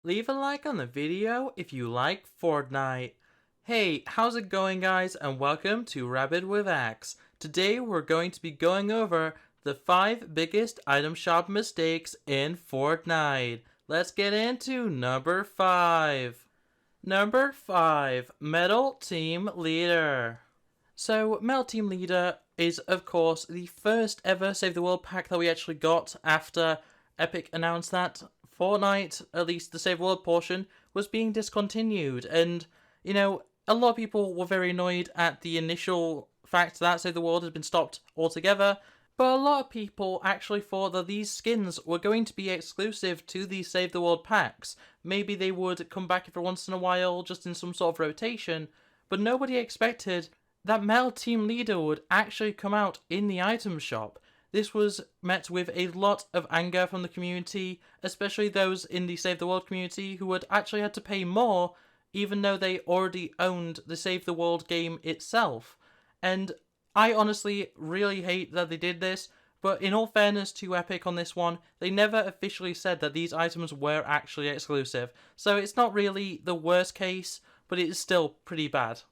Leave a like on the video if you like Fortnite. Hey, how's it going guys, and welcome to Rabbit with Axe. Today we're going to be going over the 5 biggest item shop mistakes in Fortnite. Let's get into number 5. Number 5, Metal Team Leader. So, Metal Team Leader is, of course, the first ever Save the World pack that we actually got after Epic announced that Fortnite, at least the Save the World portion, was being discontinued. And, a lot of people were very annoyed at the initial fact that Save the World had been stopped altogether, but a lot of people actually thought that these skins were going to be exclusive to the Save the World packs. Maybe they would come back every once in a while, just in some sort of rotation, but nobody expected that Metal Team Leader would actually come out in the item shop. This was met with a lot of anger from the community, especially those in the Save the World community who had actually had to pay more, even though they already owned the Save the World game itself. And I honestly really hate that they did this, but in all fairness to Epic on this one, they never officially said that these items were actually exclusive, so it's not really the worst case, but it is still pretty bad.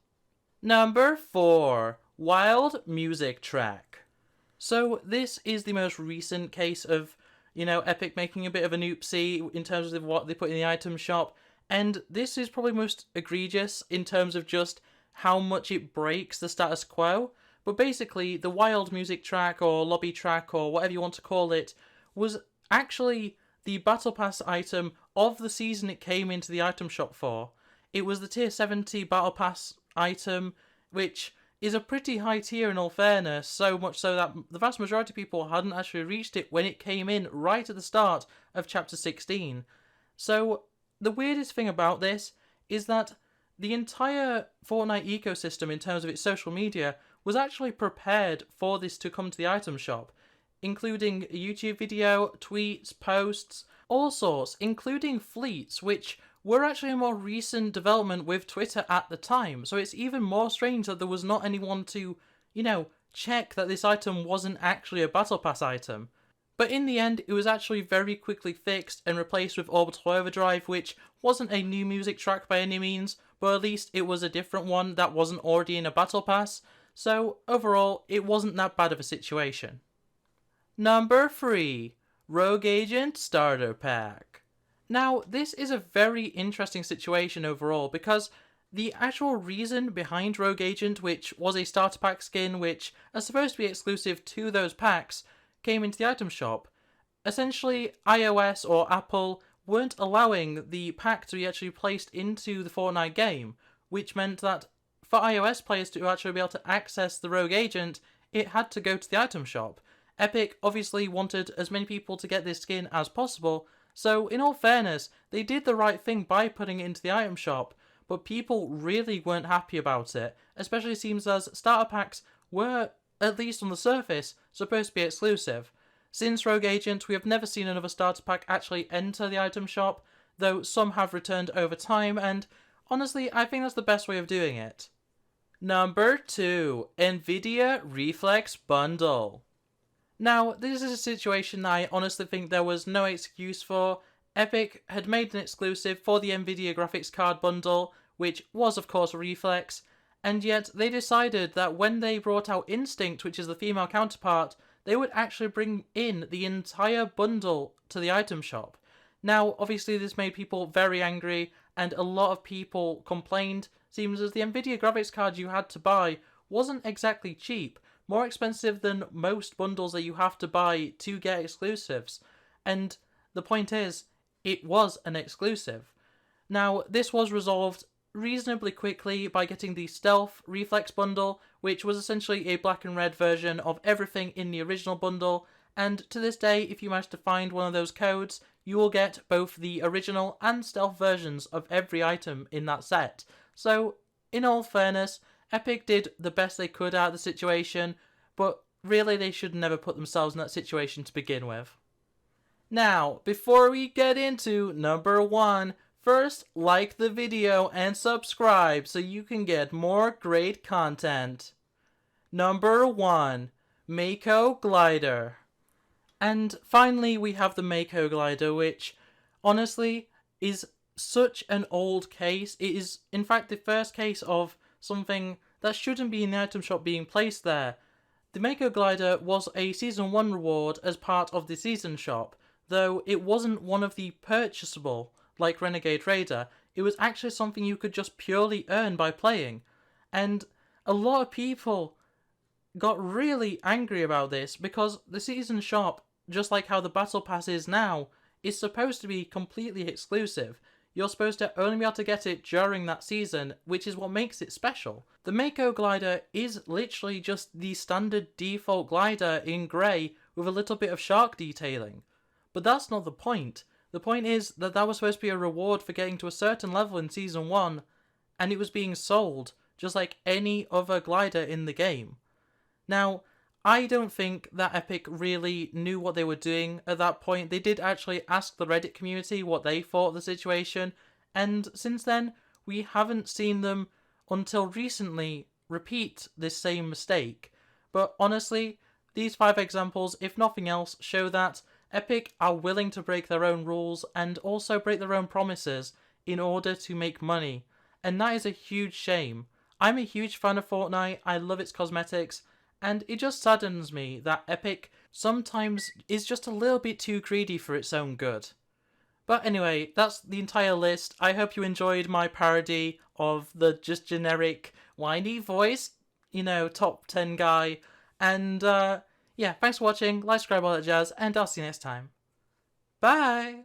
Number 4, Wild Music Track. So this is the most recent case of, Epic making a bit of an oopsie in terms of what they put in the item shop, and this is probably most egregious in terms of just how much it breaks the status quo. But basically, the Wild Music Track, or Lobby Track, or whatever you want to call it, was actually the Battle Pass item of the season it came into the item shop for. It was the Tier 70 Battle Pass item, which is a pretty high tier in all fairness, so much so that the vast majority of people hadn't actually reached it when it came in right at the start of Chapter 16. So, the weirdest thing about this is that the entire Fortnite ecosystem in terms of its social media was actually prepared for this to come to the item shop, including a YouTube video, tweets, posts, all sorts, including fleets, which were actually a more recent development with Twitter at the time, so it's even more strange that there was not anyone to, check that this item wasn't actually a Battle Pass item. But in the end, it was actually very quickly fixed and replaced with Orbital Overdrive, which wasn't a new music track by any means, but at least it was a different one that wasn't already in a Battle Pass, so overall, it wasn't that bad of a situation. Number 3, Rogue Agent Starter Pack. Now, this is a very interesting situation overall, because the actual reason behind Rogue Agent, which was a starter pack skin which is supposed to be exclusive to those packs, came into the item shop. Essentially, iOS or Apple weren't allowing the pack to be actually placed into the Fortnite game, which meant that for iOS players to actually be able to access the Rogue Agent, it had to go to the item shop. Epic obviously wanted as many people to get this skin as possible, so in all fairness, they did the right thing by putting it into the item shop, but people really weren't happy about it, especially it seems as starter packs were, at least on the surface, supposed to be exclusive. Since Rogue Agent, we have never seen another starter pack actually enter the item shop, though some have returned over time, and honestly, I think that's the best way of doing it. Number 2, Nvidia Reflex Bundle. Now, this is a situation that I honestly think there was no excuse for. Epic had made an exclusive for the Nvidia graphics card bundle, which was of course Reflex, and yet they decided that when they brought out Instinct, which is the female counterpart, they would actually bring in the entire bundle to the item shop. Now, obviously this made people very angry, and a lot of people complained. Seems as the Nvidia graphics card you had to buy wasn't exactly cheap, more expensive than most bundles that you have to buy to get exclusives. And the point is, it was an exclusive. Now, this was resolved reasonably quickly by getting the Stealth Reflex bundle, which was essentially a black and red version of everything in the original bundle, and to this day, if you manage to find one of those codes, you will get both the original and stealth versions of every item in that set. So, in all fairness, Epic did the best they could out of the situation, but really they should never put themselves in that situation to begin with. Now, before we get into number 1, first like the video and subscribe so you can get more great content. Number 1, Mako Glider. And finally we have the Mako Glider, which honestly is such an old case. It is, in fact, the first case of something that shouldn't be in the item shop being placed there. The Mako Glider was a Season 1 reward as part of the Season shop, though it wasn't one of the purchasable, like Renegade Raider. It was actually something you could just purely earn by playing. And a lot of people got really angry about this because the Season shop, just like how the Battle Pass is now, is supposed to be completely exclusive. You're supposed to only be able to get it during that season, which is what makes it special. The Mako Glider is literally just the standard default glider in grey with a little bit of shark detailing. But that's not the point. The point is that was supposed to be a reward for getting to a certain level in Season 1, and it was being sold just like any other glider in the game. Now, I don't think that Epic really knew what they were doing at that point. They did actually ask the Reddit community what they thought of the situation, and since then, we haven't seen them until recently repeat this same mistake. But honestly, these 5 examples, if nothing else, show that Epic are willing to break their own rules and also break their own promises in order to make money, and that is a huge shame. I'm a huge fan of Fortnite, I love its cosmetics, and it just saddens me that Epic sometimes is just a little bit too greedy for its own good. But anyway, that's the entire list. I hope you enjoyed my parody of the just generic whiny voice, top 10 guy. And yeah, thanks for watching, like, subscribe, all that jazz, and I'll see you next time. Bye!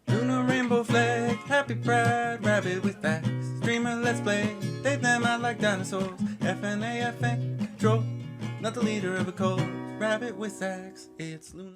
Lunar rainbow flag, happy pride, rabbit with facts. Streamer, let's play, take them out like dinosaurs. FNAFN, control, not the leader of a cult. Rabbit with sax, it's Lunar.